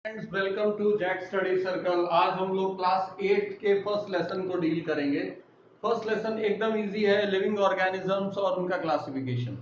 Friends, welcome to Jack Study Circle. आज हम लोग क्लास 8 के फर्स्ट लेसन को डील करेंगे। फर्स्ट लेसन एकदम इजी है, लिविंग ऑर्गेनिजम्स और उनका क्लासिफिकेशन।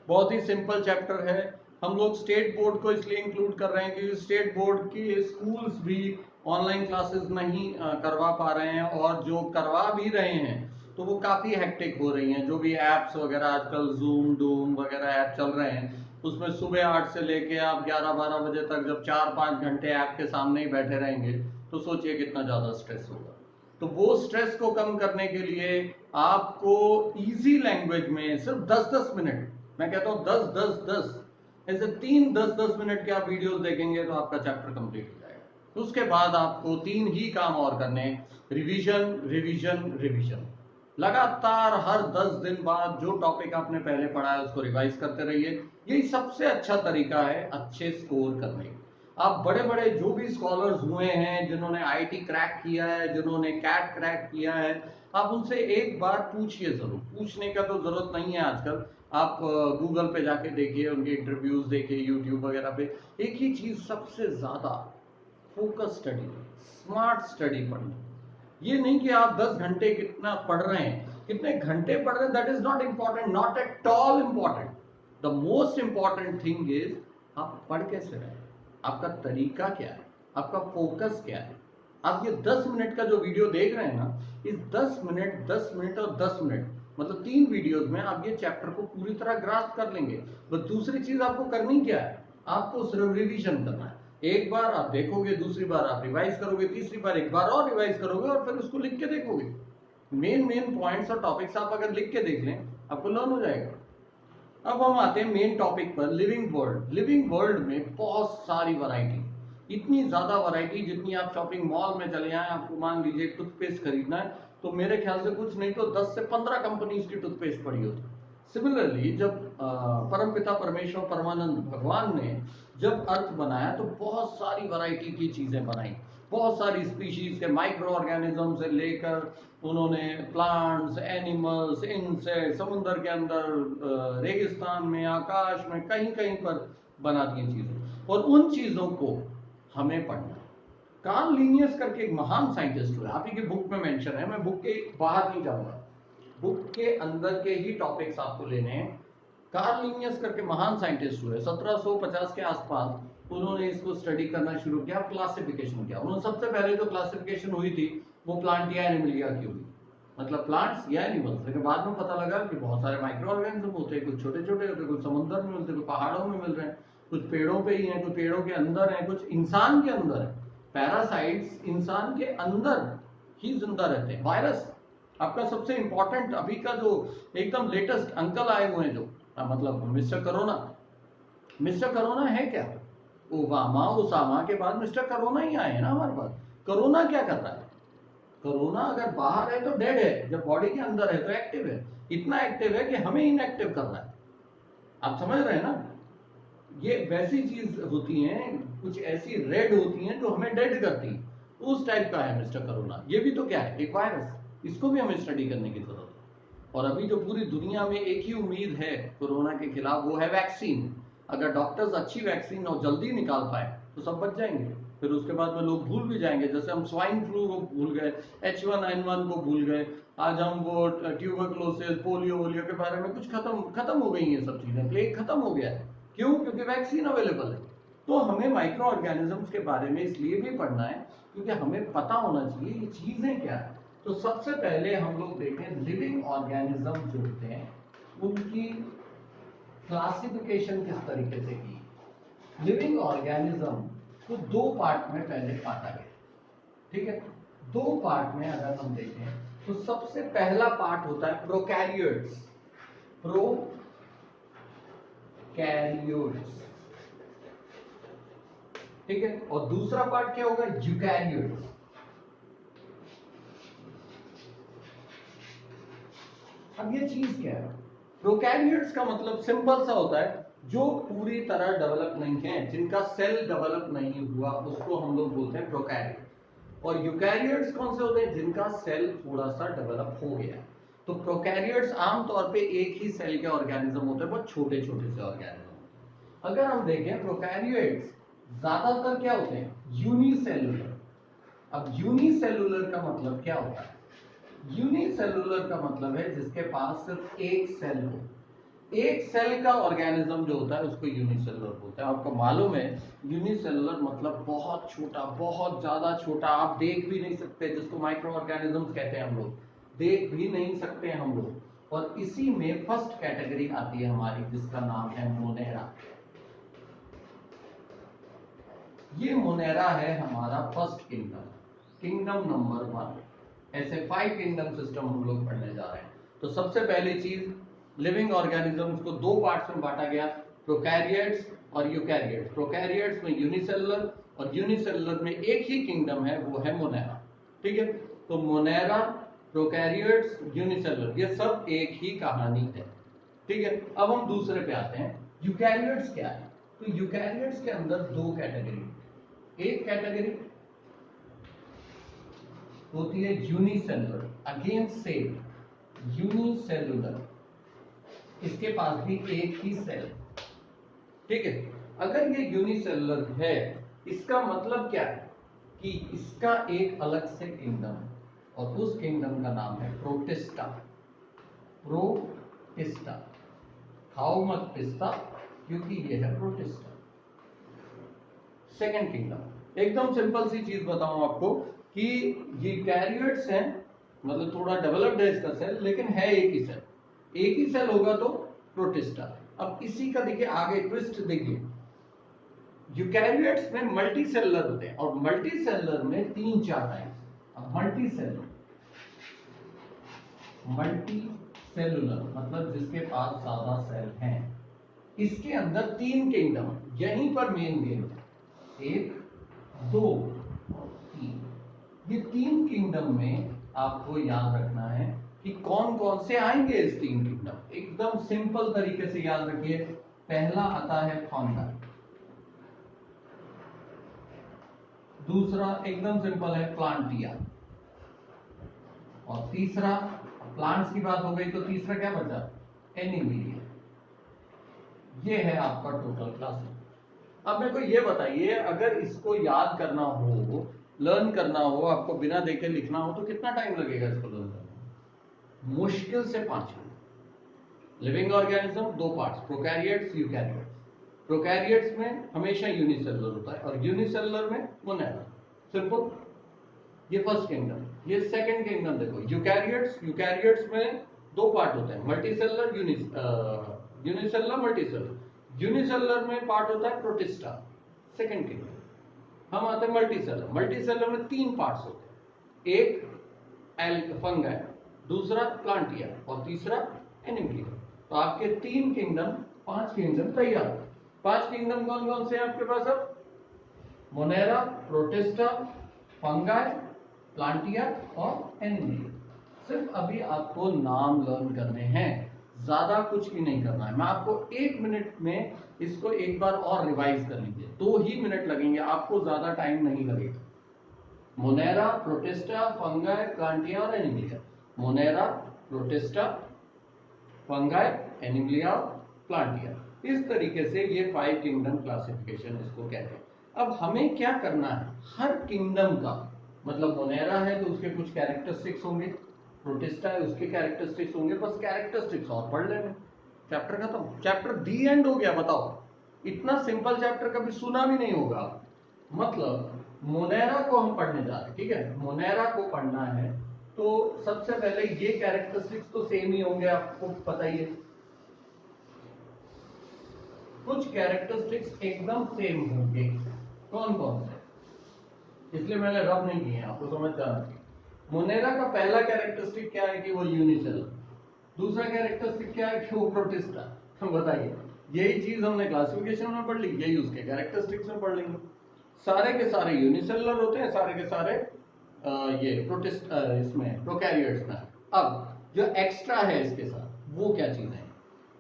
बहुत ही सिंपल चैप्टर है। हम लोग स्टेट बोर्ड को इसलिए इंक्लूड कर रहे हैं क्योंकि स्टेट बोर्ड की स्कूल्स भी ऑनलाइन क्लासेस नहीं करवा पा रहे हैं, और जो करवा भी रहे हैं तो वो काफ़ी हेक्टिक हो रही हैं। जो भी ऐप्स वगैरह आजकल जूम डूम वगैरह ऐप चल रहे हैं, उसमें सुबह 8 से लेके आप 11-12 बजे तक जब 4-5 घंटे ऐप के सामने ही बैठे रहेंगे तो सोचिए कितना ज़्यादा स्ट्रेस होगा। तो वो स्ट्रेस को कम करने के लिए आपको इजी लैंग्वेज में सिर्फ 10-10 मिनट, मैं कहता हूँ 10-10-10 ऐसे 3 10-10 मिनट के आप वीडियोस देखेंगे तो आपका चैप्टर कंप्लीट हो जाएगा। उसके बाद आपको 3 ही काम और करने: रिवीजन, रिवीजन, रिवीजन। लगातार हर 10 दिन बाद जो टॉपिक आपने पहले पढ़ा है उसको रिवाइज करते रहिए। यही सबसे अच्छा तरीका है अच्छे स्कोर करने का। आप बड़े बड़े जो भी स्कॉलर्स हुए हैं, जिन्होंने आईआईटी क्रैक किया है, जिन्होंने कैट क्रैक किया है, आप उनसे एक बार पूछिए। जरूर पूछने का तो जरूरत नहीं है आजकल, आप गूगल पे जाके देखिए, उनके इंटरव्यूज देखिए यूट्यूब वगैरह पे। एक ही चीज सबसे ज्यादा: फोकस स्टडी, स्मार्ट स्टडी पढ़ना। ये नहीं कि आप 10 घंटे कितना पढ़ रहे हैं, कितने घंटे पढ़ रहे हैं, that is not important, not at all important. The most important thing is आप पढ़ कैसे रहे हैं, आपका तरीका क्या है, आपका फोकस क्या है। आप ये 10 मिनट का जो वीडियो देख रहे हैं ना, इस 10 मिनट 10 मिनट और 10 मिनट मतलब 3 वीडियोस में आप ये चैप्टर को पूरी तरह ग्रास्प कर लेंगे। बस दूसरी चीज आपको करनी क्या है, आपको सिर्फ रिवीजन करना है। एक बार आप देखोगे, दूसरी बार आप रिवाइज करोगे, तीसरी बार एक बार और रिवाइज करोगे, और फिर उसको लिख के देखोगे। मेन मेन पॉइंट्स और टॉपिक्स आप अगर लिख के देख लें, आपको लर्न हो जाएगा। अब हम आते हैं मेन टॉपिक पर, लिविंग वर्ल्ड। लिविंग वर्ल्ड में बहुत सारी वैरायटी, इतनी ज्यादा वैरायटी जितनी आप शॉपिंग मॉल में चले आए, आपको मान लीजिए टूथपेस्ट खरीदना है तो मेरे ख्याल से कुछ नहीं तो 10 से 15 कंपनीज की टूथपेस्ट पड़ी होती। सिमिलरली जब परमपिता परमेश्वर परमानंद भगवान ने जब अर्थ बनाया तो बहुत सारी वैरायटी की चीजें बनाई। बहुत सारी स्पीशीज के माइक्रो ऑर्गेनिज्म से लेकर उन्होंने प्लांट्स, एनिमल्स, इंसेक्ट, समुद्र के अंदर, रेगिस्तान में, आकाश में, कहीं कहीं पर बना दी चीजें, और उन चीजों को हमें पढ़ना है। कार्ल लीनियस करके एक महान साइंटिस्ट हुए, आप ही के बुक में मेंशन है, मैं बुक के बाहर नहीं जाऊंगा, बुक के अंदर के ही टॉपिक्स आपको लेने हैं। कार्ल लीनियस करके महान साइंटिस्ट हुए 1750 के आसपास। उन्होंने इसको स्टडी करना शुरू किया, क्लासिफिकेशन किया। उन्होंने सबसे पहले जो क्लासिफिकेशन हुई थी वो प्लांट या एनिमलिया की हुई, मतलब प्लांट्स या एनिमल्स। लेकिन बाद में पता लगा कि बहुत सारे माइक्रो ऑर्गेनिज्म होते हैं, कुछ छोटे छोटे होते हैं, कुछ समुद्र में मिलते हैं, कुछ पहाड़ों में मिल रहे हैं, कुछ पेड़ों पे ही हैं, कुछ पेड़ों के अंदर हैं, कुछ इंसान के अंदर है। पैरासाइट्स इंसान के अंदर ही जिंदा रहते हैं। वायरस आपका सबसे इंपॉर्टेंट अभी का जो एकदम लेटेस्ट अंकल आए हुए हैं, जो मतलब मिस्टर कोरोना। मिस्टर कोरोना है क्या? ओबामा उसामा के बाद मिस्टर कोरोना ही आए हैं ना हमारे पास। कोरोना क्या कर रहा है? कोरोना अगर बाहर है तो डेड है, जब बॉडी के अंदर है तो एक्टिव है। इतना एक्टिव है कि हमें इनएक्टिव कर रहा है। आप समझ रहे हैं ना? ये वैसी चीज होती हैं, कुछ ऐसी रेड होती हैं जो हमें डेड करती हैं, उस टाइप का है मिस्टर कोरोना। ये भी तो क्या है, एक वायरस। इसको भी हमें स्टडी करने की जरूरत है। और अभी जो पूरी दुनिया में एक ही उम्मीद है कोरोना के खिलाफ, वो है वैक्सीन। अगर डॉक्टर्स अच्छी वैक्सीन और जल्दी निकाल पाए तो सब बच जाएंगे। फिर उसके बाद में लोग भूल भी जाएंगे, जैसे हम स्वाइन फ्लू को भूल गए, H1N1 को भूल गए। आज हम वो ट्यूबरक्लोसिस, पोलियो वोलियो के बारे में कुछ खत्म खत्म हो गई ये सब चीजें। प्लेग खत्म हो गया है। क्यों? क्योंकि वैक्सीन अवेलेबल है। तो हमें माइक्रो ऑर्गेनिजम्स के बारे में इसलिए भी पढ़ना है क्योंकि हमें पता होना चाहिए ये चीजें क्या है। तो सबसे पहले हम लोग देखें लिविंग ऑर्गेनिज्म जो होते हैं उनकी क्लासिफिकेशन किस तरीके से की। लिविंग ऑर्गेनिज्म को 2 पार्ट में पहले बांटा गया, ठीक है? 2 पार्ट में अगर हम देखें तो सबसे पहला पार्ट होता है प्रोकैरियोट्स। प्रोकैरियोट्स, ठीक है? और दूसरा पार्ट क्या होगा? यूकैरियोट्स। अब ये चीज क्या है? प्रोकैरियोट्स का मतलब सिंपल सा होता है, जो पूरी तरह डेवलप नहीं है, जिनका सेल डेवलप नहीं हुआ, उसको हम लोग बोलते हैं प्रोकैरियोट। और यूकैरियोट्स कौन से होते हैं? जिनका सेल थोड़ा सा डेवलप हो गया। तो प्रोकैरियोट्स आमतौर पे एक ही सेल के ऑर्गेनिज्म होते हैं, बहुत छोटे छोटे से ऑर्गेनिज्म। अगर हम देखें प्रोकैरियोट्स ज्यादातर क्या होते हैं? यूनिसेलुलर। अब यूनिसेलुलर का मतलब क्या होता है? यूनिसेलुलर का मतलब है जिसके पास सिर्फ एक सेल हो। एक सेल का ऑर्गेनिज्म जो होता है उसको यूनिसेलुलर बोलते हैं। आपको मालूम है यूनिसेलुलर मतलब बहुत छोटा, बहुत ज्यादा छोटा, आप देख भी नहीं सकते, जिसको माइक्रो ऑर्गेनिजम्स कहते हैं हम लोग, देख भी नहीं सकते हम लोग। और इसी में फर्स्ट कैटेगरी आती है हमारी जिसका नाम है मोनेरा। ये मोनेरा है हमारा फर्स्ट किंगडम, किंगडम नंबर 1। ऐसे 5 किंगडम सिस्टम हम लोग पढ़ने जा रहे हैं। तो सबसे पहली चीज, लिविंग ऑर्गेनिजम्स को 2 पार्ट्स में बांटा गया, प्रोकैरियोट्स और यूकैरियोट्स। प्रोकैरियोट्स में यूनिसेलुलर और यूनिसेलुलर में एक ही किंगडम है, वो है मोनेरा। ठीक है, तो मोनेरा, प्रोकैरियोट्स, यूनिसेलुलर, ये सब एक ही कहानी है। ठीक है, अब हम दूसरे पे आते हैं, यूकैरियोट्स क्या है? तो यूकैरियोट्स के अंदर 2 कैटेगरी। एक कैटेगरी होती है यूनिसेलुलर, अगेन सेम यूनिसेलुलर, इसके पास भी एक ही सेल। ठीक है, अगर ये यूनिसेलुलर है, इसका मतलब क्या है कि इसका एक अलग से किंगडम है और उस किंगडम का नाम है प्रोटिस्टा। प्रोटिस्टा, खाओ मत पिस्ता, क्योंकि ये है प्रोटिस्टा। सेकंड किंगडम, एकदम सिंपल सी चीज बताऊं आपको कि ये कैरियोट्स हैं, मतलब थोड़ा डेवलप्ड है इसका सेल, लेकिन है एक ही सेल। एक ही सेल होगा तो प्रोटिस्टा। अब इसी का देखिए आगे ट्विस्ट देखिए, यूकैरियोट्स में मल्टी सेलुलर होते हैं और मल्टी सेलुलर में 3-4 टाइप्स। अब मल्टी सेलुलर मतलब जिसके पास ज्यादा सेल हैं, इसके अंदर 3 किंगडम, यहीं पर मेन गेम है, 1, 2 और 3। ये 3 किंगडम में आपको याद रखना है कि कौन कौन से आएंगे इस 3 किंगडम। एकदम सिंपल तरीके से याद रखिए, पहला आता है फंगस, दूसरा एकदम सिंपल है प्लांटिया, और तीसरा, प्लांट्स की बात हो गई तो तीसरा क्या बचा? एनिमिलिया। ये है आपका टोटल क्लास। अब मेरे को ये बताइए, अगर इसको याद करना हो, लर्न करना हो, आपको बिना देखे लिखना हो, तो कितना टाइम लगेगा इसको लर्न करने में? मुश्किल से 5 minute. Living organism 2 parts, prokaryotes, eukaryotes. Prokaryotes में हमेशा यूनिसेलुलर होता है और यूनिसेलुलर में मोनेरा। सिंपल। ये फर्स्ट किंगडम। ये सेकंड किंगडम देखो, यूकैरियोट्स। यूकैरियोट्स में 2 पार्ट होते हैं, मल्टीसेलुलर, यूनिसेलुलर, मल्टीसेलुलर। यूनिसेलुलर में पार्ट होता है प्रोटिस्टा, सेकंड किंगडम। हम आते हैं मल्टीसेलुलर। मल्टीसेलुलर में 3 पार्ट्स होते हैं, एक फंगाई, दूसरा प्लांटिया और तीसरा एनिमिलिया। तो आपके 3 किंगडम, 5 किंगडम तैयार। 5 किंगडम कौन कौन से हैं आपके पास? अब मोनेरा, प्रोटिस्टा, फंगाई, प्लांटिया और एनिमिलिया। सिर्फ अभी आपको नाम लर्न करने हैं, ज्यादा कुछ भी नहीं करना है। मैं आपको 1 मिनट में इसको एक बार और रिवाइज कर लीजिए, 2 ही मिनट लगेंगे, आपको ज्यादा टाइम नहीं लगेगा। मोनेरा, प्रोटिस्टा, फंगाई, प्लांटिया और Animalia. Monera, Protista, Fungi, Animalia, Plantae. इस तरीके से ये 5 किंगडम क्लासिफिकेशन इसको कहते हैं। अब हमें क्या करना है, हर किंगडम का, मतलब मोनेरा है तो उसके कुछ कैरेक्टरिस्टिक्स होंगे, प्रोटिस्टा है उसके कैरेक्टरिस्टिक्स होंगे, बस कैरेक्टरिस्टिक्स और पढ़ लेंगे, चैप्टर खत्म। चैप्टर दी एंड हो गया। बताओ, इतना सिंपल चैप्टर कभी सुना भी नहीं होगा। मतलब मोनेरा को हम पढ़ने जा रहे हैं, ठीक है, मोनेरा को पढ़ना है तो सबसे पहले ये कैरेक्टरिस्टिक्स तो सेम ही होंगे, आपको पता ही है। कुछ कैरेक्टरिस्टिक्स एकदम सेम होंगे, कौन कौन से, इसलिए मैंने रब नहीं किए, आपको समझ जाना चाहिए। मोनेरा का पहला कैरेक्टरिस्टिक क्या है कि वो यूनिसेलुलर। दूसरा कैरेक्टरिस्टिक क्या है कि वो प्रोटिस्टा। बताइए, यही चीज हमने क्लासिफिकेशन में पढ़ ली, यही उसके कैरेक्टरिस्टिक्स में पढ़ लेंगे। सारे के सारे यूनिसेलुलर होते हैं, सारे के सारे ये प्रोटिस्ट इसमें प्रोकैरियोट्स में। अब जो एक्स्ट्रा है इसके साथ वो क्या चीज है?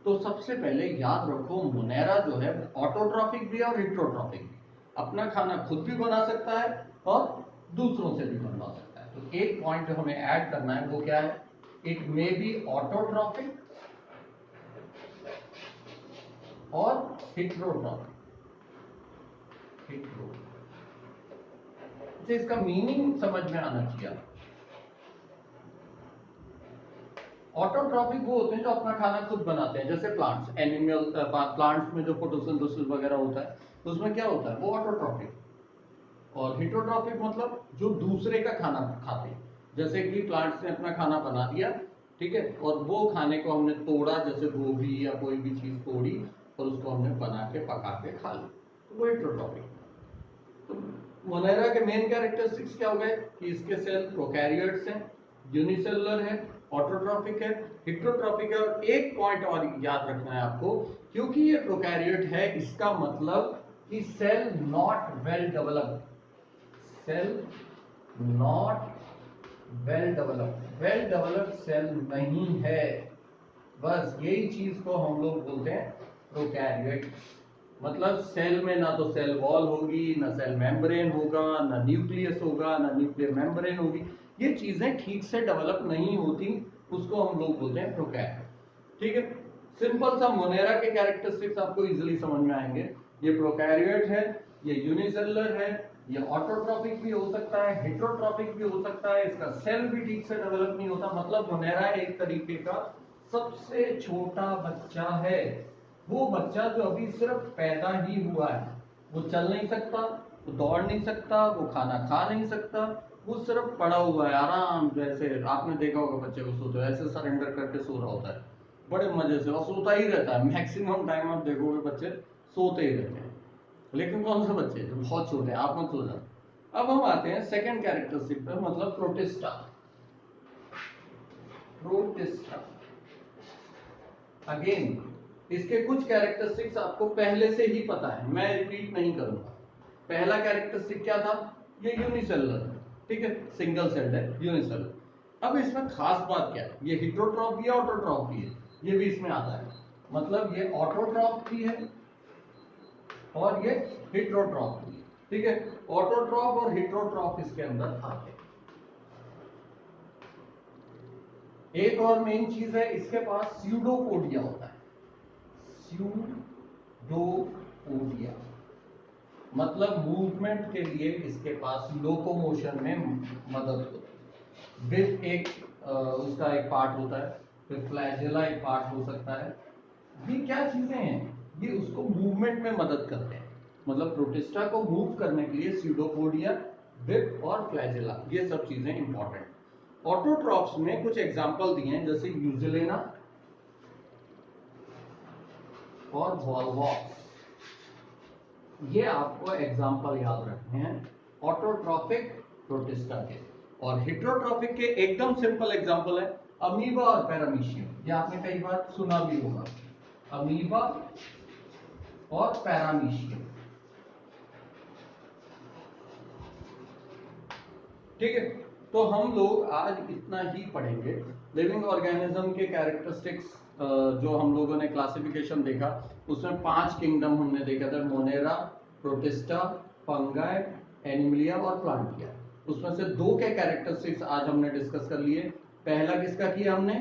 तो सबसे पहले याद रखो, मोनेरा जो है ऑटोट्रॉफिक भी है और हिट्रोट्रॉफिक भी। अपना खाना खुद भी बना सकता है और दूसरों से भी बनवा सकता है। तो एक पॉइंट जो हमें ऐड करना है वो क्या है? इट मे बी ऑटोट्रॉफिक और हिट्रोट्रॉफिक। हिट्रो। इसका मीनिंग समझ में आना चाहिए। ऑटोट्रॉफिक वो होते हैं जो अपना खाना खुद बनाते हैं, जैसे प्लांट्स, एनिमल प्लांट्स में जो फोटोसिंथेसिस वगैरह होता है तो उसमें क्या होता है, वो ऑटोट्रॉफिक। और हिट्रोट्रॉफिक मतलब जो दूसरे का खाना खाते हैं, जैसे कि प्लांट्स ने अपना खाना बना दिया, ठीक है, और वो खाने को हमने तोड़ा, जैसे गोभी या कोई भी चीज तोड़ी और उसको हमने बना के पका के खा ली, तो वो हिट्रोट्रॉफिक। तो मोनेरा के मेन कैरेक्टरिस्टिक्स क्या हो गए कि इसके सेल प्रोकैरियोट्स हैं, यूनिसेलुलर है, ऑटोट्रॉफिक है, हिट्रोट्रॉफिक है। और एक पॉइंट और याद रखना है आपको, क्योंकि ये प्रोकैरियोट है, इसका मतलब कि cell not well developed, cell not well developed, well developed cell नहीं है। बस यही चीज को हम लोग बोलते हैं प्रोकैरियोट। मतलब सेल में ना तो सेल वॉल होगी, ना सेल मेम्ब्रेन होगा, ना न्यूक्लियस होगा, ना न्यूक्लियर मेम्ब्रेन होगी, ये चीजें ठीक से डेवलप नहीं होती, उसको हम लोग बोलते हैं प्रोकैरियोट। ठीक है, सिंपल सा मोनेरा के कैरेक्टरिस्टिक्स आपको इजीली समझ में आएंगे। ये प्रोकैरियोट है, ये यूनिसेलुलर है, ये ऑटोट्रॉफिक भी हो सकता है, हेटेरोट्रॉफिक भी हो सकता है, इसका सेल भी ठीक से डेवलप नहीं होता। मतलब मोनेरा एक तरीके का सबसे छोटा बच्चा है, वो बच्चा जो अभी सिर्फ पैदा ही हुआ है, वो चल नहीं सकता, वो दौड़ नहीं सकता, वो खाना खा नहीं सकता, वो सिर्फ पड़ा हुआ है आराम, जैसे आपने देखा होगा बच्चे को सोते हुए ऐसे सरेंडर करके सो रहा होता है बड़े मजे से, और सोता ही रहता है। मैक्सिमम टाइम आप देखोगे बच्चे सोते ही रहते हैं। लेकिन कौन से बच्चे जो बहुत छोटे हैं, आप मत सो जाओ। अब हम आते हैं सेकंड कैरेक्टरिस्टिक पर, मतलब प्रोटिस्टा। प्रोटिस्टा अगेन इसके कुछ कैरेक्टरिस्टिक्स आपको पहले से ही पता है, मैं रिपीट नहीं करूंगा। पहला कैरेक्टरिस्टिक क्या था, ये यूनिसेलुलर है, ठीक है, सिंगल सेल्ड है, यूनिसेलुलर। अब इसमें खास बात क्या है, ये हिट्रोट्रॉफ भी है, ऑटोट्रॉफ भी है, ये भी इसमें आता है। मतलब ये ऑटोट्रॉफ भी है और ये हिट्रोट्रॉफ भी है, ठीक है। ऑटोट्रॉफ और हिट्रोट्रॉफ इसके अंदर आते हैं। एक और मेन चीज है, इसके पास स्यूडोपोडिया होता है, स्यूडोपोडिया मतलब मूवमेंट के लिए इसके पास लोकोमोशन में मदद होती है। विथ एक उसका एक पार्ट होता है, फिर फ्लैजेला एक पार्ट हो सकता है। ये क्या चीजें हैं, ये उसको मूवमेंट में मदद करते हैं। मतलब प्रोटिस्टा को मूव करने के लिए स्यूडोपोडिया, विप और फ्लैजेला, ये सब चीजें इंपॉर्टेंट। ऑटोट्रॉफ्स में कुछ एग्जांपल दिए हैं, जैसे यूजेलेना और वॉल्वॉक्स, ये आपको एग्जांपल याद रखने हैं ऑटोट्रॉफिक प्रोटिस्टा के। और हिट्रोट्रॉफिक के एकदम सिंपल एग्जांपल है अमीबा और पैरामीशियम, ये आपने कई बार सुना भी होगा, अमीबा और पैरामीशियम, ठीक है। तो हम लोग आज इतना ही पढ़ेंगे। लिविंग ऑर्गेनिज्म के कैरेक्टरिस्टिक्स जो हम लोगों ने क्लासिफिकेशन देखा, उसमें 5 किंगडम हमने देखा था, मोनेरा, प्रोटिस्टा, फंगाई, एनिमलिया और प्लांटिया। उसमें से 2 के कैरेक्टरिस्टिक्स आज हमने डिस्कस कर लिए। पहला किसका किया हमने,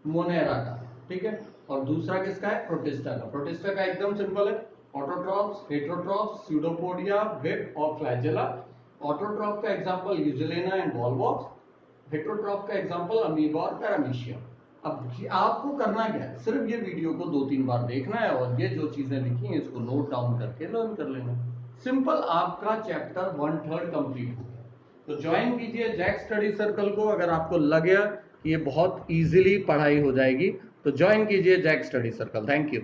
मोनेरा का, ठीक है, और दूसरा किसका है, प्रोटिस्टा का। प्रोटिस्टा का एकदम सिंपल है, ऑटोट्रॉफ्स, हेटेरोट्रॉफ्स, स्यूडोपोडिया, विप और फ्लैजेला। ऑटोट्रॉफ का एग्जांपल यूजेलेना एंड वॉल्वॉक्स, हेटेरोट्रॉफ का एग्जांपल अमीबा और पैरामीशियम। अब आपको करना क्या है, सिर्फ ये वीडियो को 2-3 बार देखना है और ये जो चीजें लिखी हैं इसको नोट डाउन करके लर्न कर लेना। सिंपल, आपका चैप्टर 1/3 कंप्लीट हो गया। तो ज्वाइन कीजिए जैक स्टडी सर्कल को, अगर आपको लगे कि ये बहुत इजीली पढ़ाई हो जाएगी तो ज्वाइन कीजिए Jack Study Circle. Thank you.